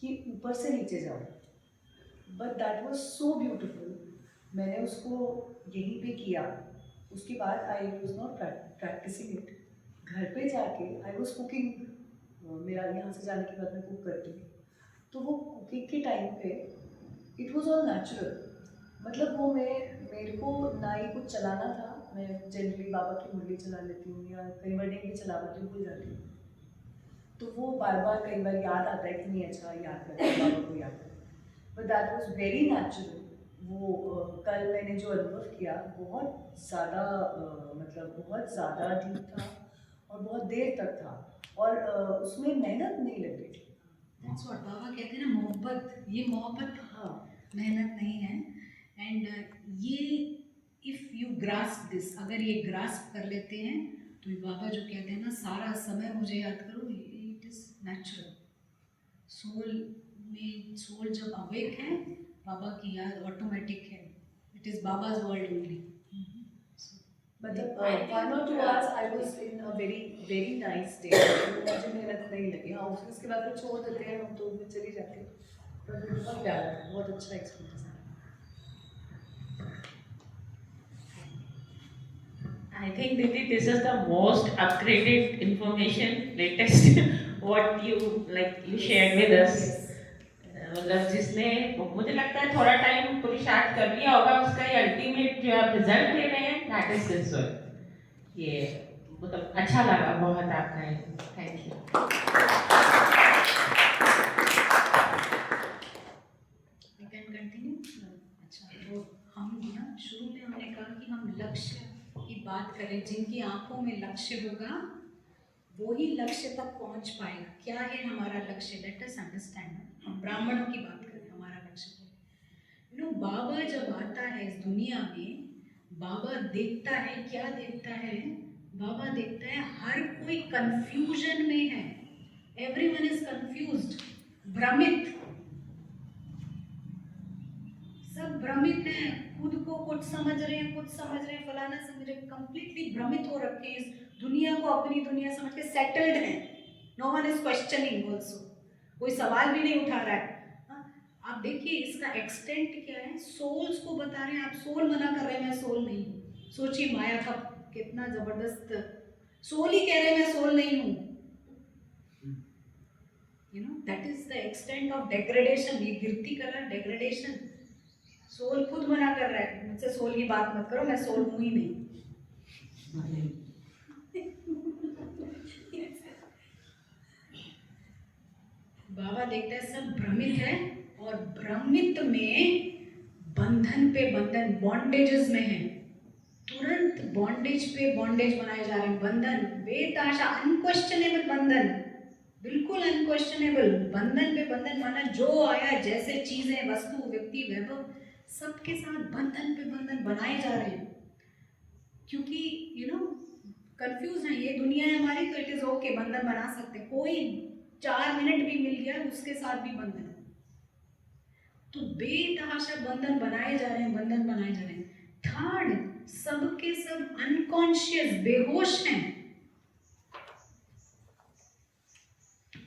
कि ऊपर से नीचे जाओ, but that was so beautiful, मैंने उसको यहीं पे किया, उसके बाद I was not practising it. घर पे जाके आई वाज कुकिंग, मेरा यहाँ से जाने के बाद मैं कुक करती हूँ, तो वो कुकिंग के टाइम पे इट वाज ऑल नेचुरल, मतलब वो मेरे को ना ही कुछ चलाना था, मैं जनरली बाबा की मुरली चला लेती हूँ या कई बार नहीं भी चला पाती हूँ, भूल जाती हूँ, तो वो बार कई बार याद आता है कि नहीं अच्छा याद करते हैं बाबा को याद करते, but that was very natural. वो कल मैंने जो अनुभव किया बहुत ज़्यादा मतलब बहुत ज़्यादा डीप था और बहुत देर तक था, और उसमें मेहनत नहीं लग रही थी। That's what बाबा कहते हैं ना, मोहब्बत, ये मोहब्बत हाँ मेहनत नहीं है। एंड ये इफ़ यू ग्रास्प दिस, अगर ये ग्रास्प कर लेते हैं तो बाबा जो कहते हैं ना सारा समय मुझे याद करो, इट इज़ नेचुरल। सोल जब अवेक है बाबा की याद ऑटोमेटिक है, इट इज़ बाबाज वर्ल्ड ओनली। मतलब 1 or 2 hours I was in a very nice state, मुझे मेहनत नहीं लगी। हाँ उसके बाद तो छोड़ देते हैं हम, तो मैं चली जाती हूँ, पर बहुत प्यारा था, बहुत अच्छा एक्सपीरियंस था। I think Didi, this is the most upgraded information, latest what you shared with us. मतलब जिसने मुझे लगता है थोड़ा टाइम पुरुषार्थ कर लिया होगा, उसका ये अल्टीमेट जो आप रिजल्ट दे रहे हैं दैट इज दिस वन। ये मतलब अच्छा लगा बहुत आपका, थैंक यू। अच्छा, तो हम ना शुरू में हमने कहा कि हम लक्ष्य की बात करें, जिनकी आंखों में लक्ष्य होगा वो ही लक्ष्य तक पहुंच पाएगा। क्या है हमारा लक्ष्य? Let us understand. हम ब्राह्मणों की बात करें, हमारा लक्ष्य क्या है? बाबा जब आता है इस दुनिया में, बाबा देखता है, क्या देखता है? बाबा देखता है हर कोई कंफ्यूजन में है, एवरीवन इज कंफ्यूज्ड, भ्रमित, सब भ्रमित हैं, खुद को कुछ समझ रहे हैं, फलाना समझ रहे हैं, कंप्लीटली भ्रमित हो रखे हैं, इस दुनिया को अपनी दुनिया समझ के सेटल्ड हैं, no one is questioning also, कोई सवाल भी नहीं उठा रहा है। आप देखिए इसका एक्सटेंट क्या है, सोल्स को बता रहे हैं, आप सोल मना कर रहे हैं मैं सोल नहीं हूँ। सोचिए माया का कितना जबरदस्त, सोल ही कह रहे हैं मैं सोल नहीं हूँ। You know that is the extent of degradation, ये गिरती कला डेग्रेडेशन। सोल खुद मना कर रहा है मुझसे सोल की बात मत करो, मैं सोल हूँ ही नहीं। बाबा देखता है सब भ्रमित है और भ्रमित में बंधन पे बंधन, बॉन्डेजेस में है, तुरंत बॉन्डेज पे बॉन्डेज बनाए जा रहे हैं। बंधन बेतहाशा अनक्वेश्चनेबल बंधन, बिल्कुल अनक्वेश्चनेबल बंधन पे बंधन माना, जो आया जैसे चीजें वस्तु व्यक्ति वैभव सबके साथ बंधन पे बंधन बनाए जा रहे हैं। क्योंकि यू नो कंफ्यूज है, ये दुनिया है हमारी, तो इट इज ओके बंधन बना सकते, कोई 4 मिनट भी मिल गया उसके साथ भी बंधन, तो बेतहाशा बंधन बनाए जा रहे हैं, बंधन बनाए जा रहे हैं। थर्ड, सबके सब अनकॉन्शियस बेहोश हैं,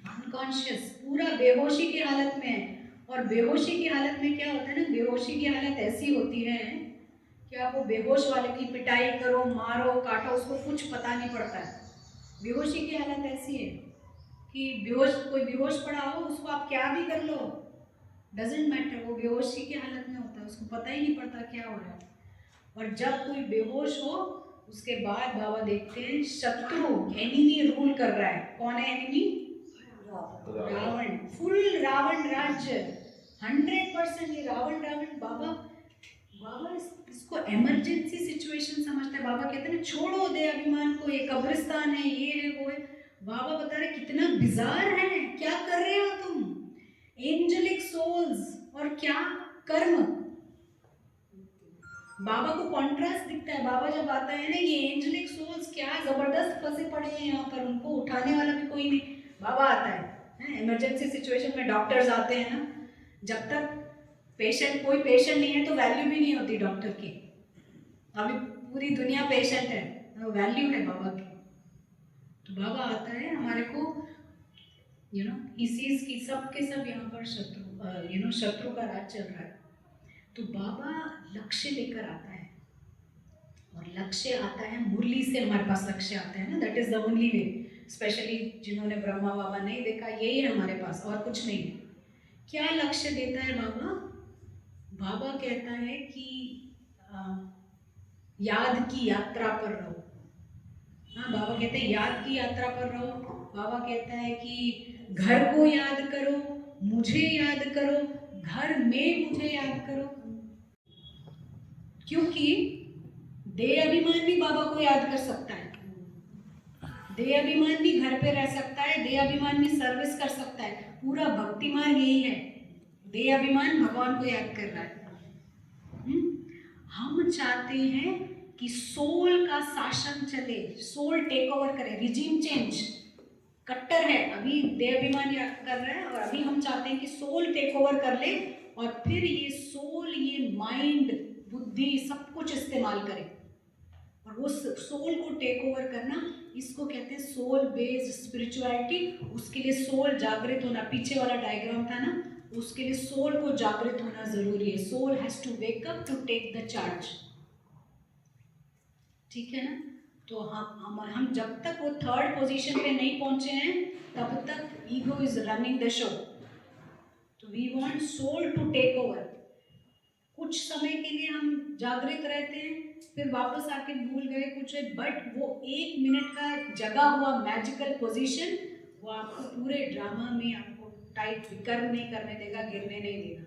अनकॉन्शियस पूरा बेहोशी की हालत में है। और बेहोशी की हालत में क्या होता है ना, बेहोशी की हालत ऐसी होती है कि आप वो बेहोश वाले की पिटाई करो, मारो, काटो, उसको कुछ पता नहीं पड़ता है। बेहोशी की हालत ऐसी है कि बेहोश, कोई बेहोश पड़ा हो उसको आप क्या भी कर लो, डजेंट मैटर, वो बेहोशी की हालत में होता है, उसको पता ही नहीं पड़ता क्या हो रहा है। और जब कोई बेहोश हो उसके बाद बाबा देखते हैं शत्रु, एनिमी रूल कर रहा है। कौन है एनिमी? रावण, फुल रावण राज्य, 100% ये रावण। बाबा इसको इमरजेंसी सिचुएशन समझता है। बाबा कहते हैं ना छोड़ो दे अभिमान को, ये कब्रिस्तान है, ये है वो है। बाबा बता रहे कितना बिजार है, क्या कर रहे हो तुम, एंजेलिक सोल्स और क्या कर्म। बाबा को कॉन्ट्रास्ट दिखता है, बाबा जब आता है ना, ये एंजेलिक सोल्स क्या जबरदस्त फंसे पड़े हैं यहाँ पर, उनको उठाने वाला भी कोई नहीं। बाबा आता है इमरजेंसी सिचुएशन में, डॉक्टर्स आते हैं ना, जब तक पेशेंट, कोई पेशेंट नहीं है तो वैल्यू भी नहीं होती डॉक्टर की। अभी पूरी दुनिया पेशेंट है, वैल्यू है बाबा की। तो बाबा आता है हमारे को, यू नो ही सीज की सब के सब यहाँ पर शत्रु, यू नो शत्रु का राज चल रहा है। तो बाबा लक्ष्य लेकर आता है, और लक्ष्य आता है मुरली से, हमारे पास लक्ष्य आता है ना, that is the only way. Specially जिन्होंने ब्रह्मा बाबा नहीं देखा, यही है हमारे पास, और कुछ नहीं है। क्या लक्ष्य देता है बाबा? बाबा कहता है कि याद की यात्रा पर रहो। हाँ, बाबा कहते हैं याद की यात्रा पर रहो। बाबा कहता है कि घर को याद करो, मुझे याद करो, घर में मुझे याद करो। क्योंकि देह अभिमान भी बाबा को याद कर सकता है, देह अभिमान भी घर पे रह सकता है, देह अभिमान भी सर्विस कर सकता है। पूरा भक्ति मार्ग यही है, देह अभिमान भगवान को याद कर रहा है। हम चाहते हैं कि सोल का शासन चले, सोल टेक ओवर करे, रिजीम चेंज कट्टर है, अभी देह अभिमान याद कर रहा है, और अभी हम चाहते हैं कि सोल टेक ओवर कर ले, और फिर ये सोल, ये माइंड, बुद्धि सब कुछ इस्तेमाल करे। और वो सोल को टेक ओवर करना, इसको कहते हैं सोल बेस्ड स्पिरिचुअलिटी। उसके लिए सोल जागृत होना, पीछे वाला डायग्राम था ना, उसके लिए सोल को जागृत होना जरूरी है। Soul has to wake up to take the charge, ठीक है ना। तो हम जब तक वो थर्ड पोजीशन पे नहीं पहुंचे हैं, तब तक ego is running the show. तो we want soul to take over. कुछ समय के लिए हम जागृत रहते हैं, फिर वापस आके भूल गए कुछ है, बट वो 1 मिनट का जगा हुआ मैजिकल पोजीशन, वो आपको पूरे ड्रामा में आपको टाइट कर्म नहीं करने देगा, गिरने नहीं देगा।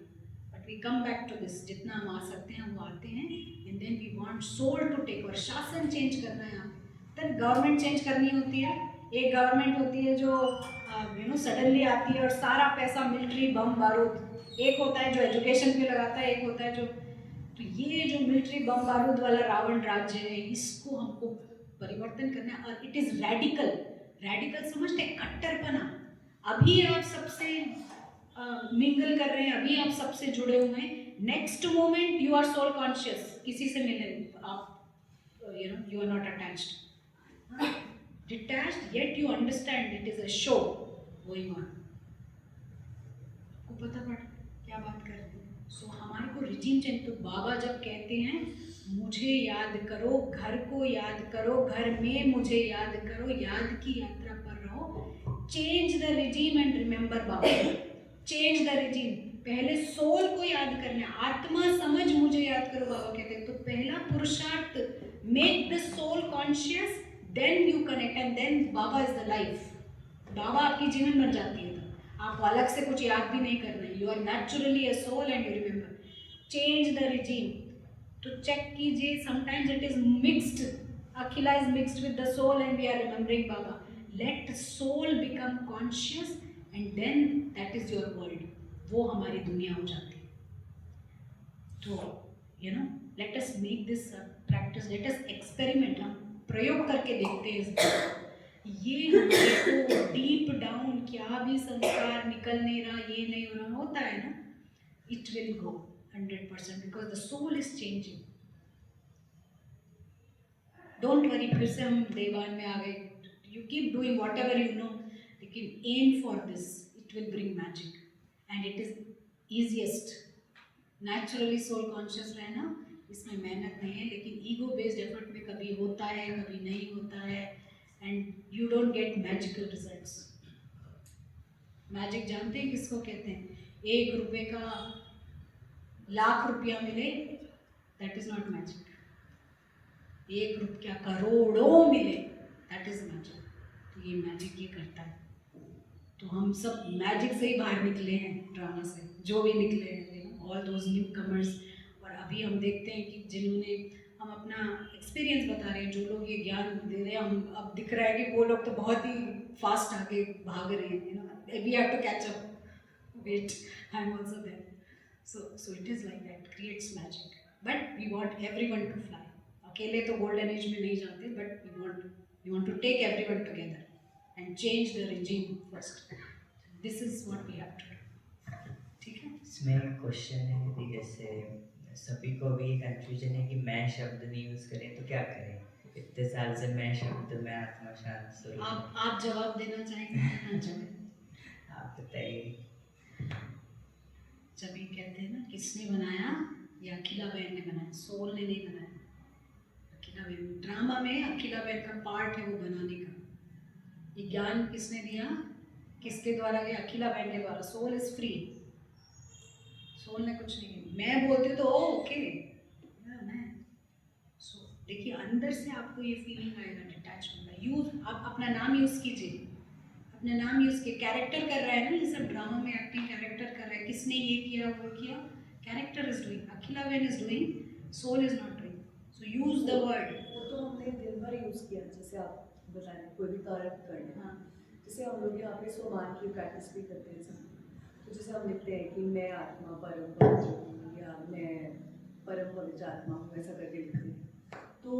But we come back to this, जितना हम आ सकते हैं वो आते हैं, and then we want soul to take over. शासन चेंज करना है आप, तब गवर्नमेंट चेंज करनी होती है। एक गवर्नमेंट होती है जो यू नो सडनली आती है और सारा पैसा मिलिट्री बम बारूद, एक होता है जो एजुकेशन पे लगाता है, एक होता है जो, तो ये जो मिलिट्री बम बारूद वाला रावण राज्य है, इसको हमको परिवर्तन करना है। और इट इज़ रैडिकल, रैडिकल समझते हैं, कट्टरपना। अभी आप सबसे मिंगल कर रहे हैं, अभी आप सबसे जुड़े हुए हैं, next moment you are soul conscious, किसी से मिले आप, you know you are not attached. Detached, yet you understand it is a show going on. को पता पड़ क्या बात कर रहे हैं. सो हमारे को रिजीम चेंज. तो बाबा जब कहते हैं मुझे याद करो, घर को याद करो, घर में मुझे याद करो, याद की यात्रा पर रहो. Change the regime and remember Baba. Change the regime. पहले सोल को याद करना, आत्मा समझ मुझे याद करो बाबा कहते हैं. तो पहला पुरुषार्थ, make the soul conscious, then you connect and then Baba is the life. Baba आपकी जीवन बन जाती है. तो आप अलग से कुछ याद भी नहीं करना है. You are naturally a soul and you remember. Change the regime. तो चेक कीजिए, समटाइम्स इट इज मिक्स्ड. अखिला is mixed with the soul and we are remembering Baba. Let soul become conscious and then that is your world. वो हमारी दुनिया हो जाती है. तो you know, let us make this practice, let us experiment. हम प्रयोग करके देखते हैं इस बात. ये हमारे को डीप डाउन क्या भी संस्कार निकल नहीं रहा, ये नहीं हो रहा होता है ना, it will go 100% because the soul is changing. Don't worry, फिर से हम देवान में आ गए. You keep doing whatever you know, लेकिन aim for this, it will bring magic and it is easiest. Naturally soul conscious रहना, इसमें मेहनत नहीं है, लेकिन ईगो बेस्ड एफर्ट में कभी होता है, कभी नहीं होता है, and you don't get magical results. Magic जानते हैं किसको कहते हैं? 1 रुपये का लाख रुपया मिले, दैट इज नॉट मैजिक. 1 रुपया करोड़ों मिले, दैट इज मैजिक. तो ये मैजिक ये करता है. तो हम सब मैजिक से ही बाहर निकले हैं, ड्रामा से जो भी निकले हैं, ऑल दोज न्यू कमर्स. और अभी हम देखते हैं कि जिन्होंने, हम अपना एक्सपीरियंस बता रहे हैं, जो लोग ये ज्ञान दे रहे हैं, हम अब दिख रहा है कि वो लोग तो बहुत ही फास्ट आगे भाग रहे हैं. You know, we have to catch up. Wait, I am also there. So it is like that, creates magic. But we want everyone to fly. अकेले तो गोल्डन एज में नहीं जाते, but we want to take everyone together and change the regime first. This is what we have to do. ठीक है? इसमें एक question है कि जैसे सभी को भी कन्फ्यूजन है कि मैं शब्द नहीं यूज़ करें तो क्या करें. इतने साल से मैं शब्द में आत्मा शांत स्वरूप. आप जवाब देना चाहेंगे? हाँ, जवाब आप बताइए. जब ये कहते हैं ना, किसने बनाया? या अखिला बहन ने बनाया, सोल ने नहीं बनाया. अखिला बहन, ड्रामा में अखिला बहन का पार्ट है वो बनाने का. ये ज्ञान किसने दिया? किसके द्वारा गया? अखिला बहन के द्वारा. Soul is free. सोल ने कुछ नहीं किया. मैं बोलती तो ओके, मैं. सो देखिए, अंदर से आपको ये फीलिंग आएगा डिटैचमेंट का. यूज, आप अपना नाम यूज़ कीजिए. अपना नाम यूज़ कीजिए. कैरेक्टर कर रहा है ना, ये सब ड्रामा में एक्टिंग कैरेक्टर कर रहा है. किसने ये किया, वो किया, कैरेक्टर इज डूइंग. अखिला बहन is doing, soul is not doing. So use the word. वो तो हमने दिन भर यूज़ किया, जैसे आप बताएं कोई भी कार्य करना. हाँ, जैसे हम लोग यहाँ पे स्वमान की प्रैक्टिस भी करते हैं सब. तो जैसे हम लिखते हैं कि मैं आत्मा परम पवित्र हूँ, या मैं परम पवित्र आत्मा हूँ, ऐसा करके लिखते हैं. तो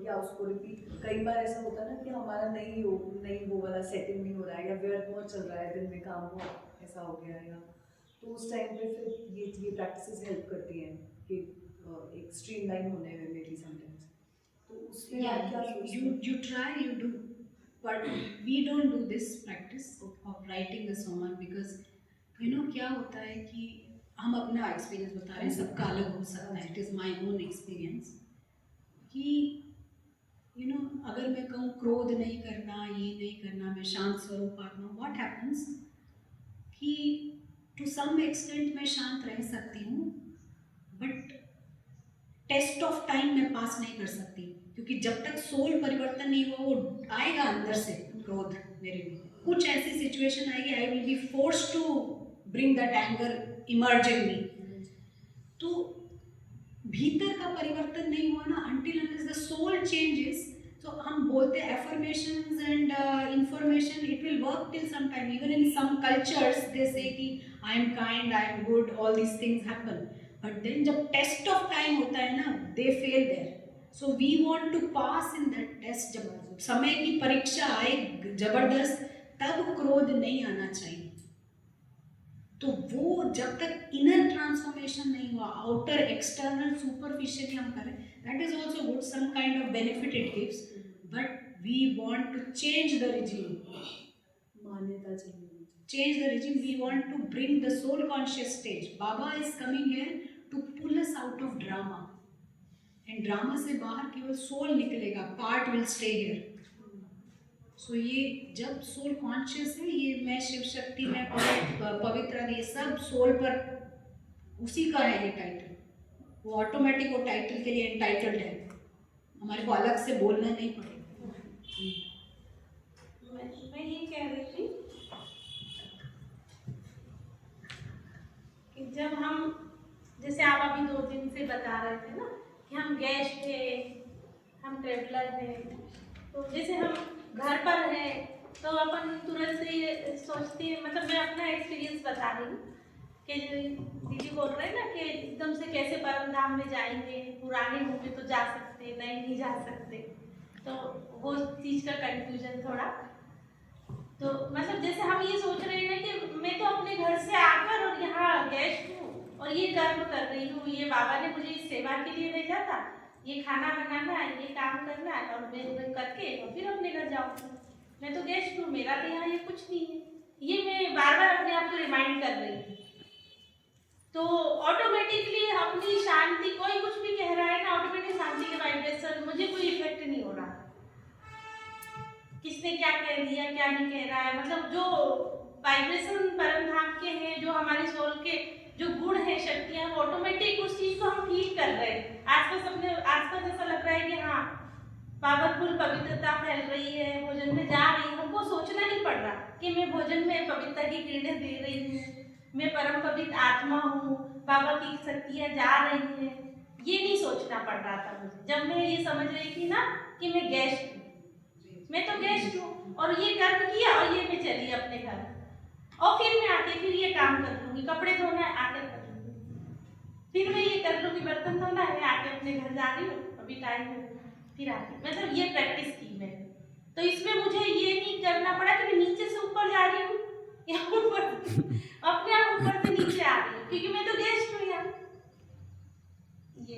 या उसको रिपीट, कई बार ऐसा होता है ना कि हमारा नहीं वो वाला सेटिंग नहीं हो रहा है, या व्यर्थ बहुत चल रहा है, दिन में काम बहुत ऐसा हो गया है, या तो उस टाइम पे फिर ये प्रैक्टिसेस हेल्प करती हैं कि एक स्ट्रीमलाइन होने में मेरी समटाइम्स. तो उसमें आप क्या सोचते हैं? you try, you do, but we don't do this practice of writing the soman because you know क्या होता है कि हम अपना एक्सपीरियंस बता रहे हैं, सबका अलग हो सकता है. It is my own experience कि यू नो, अगर मैं कहूँ क्रोध नहीं करना, ये नहीं करना, मैं शांत स्वरूप आत्मा, व्हाट हैपन्स कि टू सम एक्सटेंट मैं शांत रह सकती हूँ, बट टेस्ट ऑफ टाइम मैं पास नहीं कर सकती, क्योंकि जब तक सोल परिवर्तन नहीं हुआ, वो आएगा अंदर से क्रोध मेरे में. कुछ ऐसी सिचुएशन आएगी, I will be force to bring that anger emerge in me. तो भीतर का परिवर्तन नहीं हुआ ना, until unless the soul changes. So हम बोलते हैं affirmations and information, it will work till some time. Even in some cultures they say कि I am kind, I am good, all these things happen. But then जब test of time होता है ना, they fail there. So we want to pass in that test. जब समय की परीक्षा आए जबरदस्त, तब क्रोध नहीं आना चाहिए. तो वो जब तक इनर ट्रांसफॉर्मेशन नहीं हुआ, आउटर एक्सटर्नल सुपरफिशियली हम करें, that is also good, some kind of benefit it gives, but we want to change the regime. मान्यता चाहिए मुझे. Change the regime. We want to bring the soul conscious stage. Baba is coming here to pull us out of drama. And drama से बाहर केवल soul निकलेगा. Part will stay here. So ये जब soul conscious है, ये मैं शिव शक्ति में पवित्र ये सब soul पर उसी का है ये टाइटल. वो ऑटोमेटिक वो टाइटल के लिए एंटाइटल्ड है. हमारे को अलग से बोलना नहीं पड़ेगा. मैं ये कह रही थी कि जब हम, जैसे आप अभी 2 दिन से बता रहे थे ना कि हम गेस्ट है, हम ट्रेवलर है, तो जैसे हम घर पर है तो अपन तुरंत से ये सोचते हैं, मतलब मैं अपना एक्सपीरियंस बता रही हूँ कि दीदी बोल रहे हैं ना कि एकदम से कैसे परम धाम में जाएंगे, पुराने होंगे तो जा सकते, नए नहीं जा सकते, तो वो चीज़ का कंफ्यूजन थोड़ा. तो मतलब जैसे हम ये सोच रहे हैं ना कि मैं तो अपने घर से आकर और यहाँ गेस्ट हूँ और ये कर्म कर रही हूँ, ये बाबा ने मुझे इस सेवा के लिए भेजा था, ये खाना बनाना है, ये काम करना है, और मैं करके और फिर अपने घर जाऊँगी. मैं तो गेस्ट हूँ, मेरा तो यहाँ ये कुछ नहीं है. ये मैं बार बार अपने आप को रिमाइंड कर रही थी. तो ऑटोमेटिकली अपनी शांति, कोई कुछ भी कह रहा है ना, ऑटोमेटिक शांति के वाइब्रेशन मुझे कोई इफेक्ट नहीं हो रहा. किसने क्या कह दिया, क्या नहीं कह रहा है, मतलब जो वाइब्रेशन परम धाम के हैं, जो हमारी सोल के जो गुण है, शक्तियाँ, वो ऑटोमेटिक उस चीज को हम फील कर रहे हैं. आसपास अपने आसपास ऐसा लग रहा है कि हाँ पावरफुल पवित्रता फैल रही है, भोजन में जा रही है. हमको सोचना नहीं पड़ रहा कि मैं भोजन में पवित्रता की किरणें दे रही हूँ, मैं परम पवित्र आत्मा हूँ, बाबा की शक्तियाँ जा रही हैं. ये नहीं सोचना पड़ रहा था मुझे, जब मैं ये समझ रही थी ना कि मैं गेस्ट हूँ, मैं तो गेस्ट हूँ, और ये कर्म किया और ये मैं चली अपने घर, और फिर मैं आके फिर ये काम कर लूँगी, कपड़े धोना है आके कर लूँगी, फिर मैं ये कर लूँगी, बर्तन धोना है, आके अपने घर जा रही हूँ, अभी टाइम है, फिर आके, मतलब ये प्रैक्टिस की मैंने. तो इसमें मुझे ये नहीं करना पड़ा कि मैं नीचे से ऊपर जा रही हूँ या ऊपर अपने आप ऊपर से नीचे आ रही हूँ, क्योंकि मैं तो गेस्ट हूँ यहाँ. ये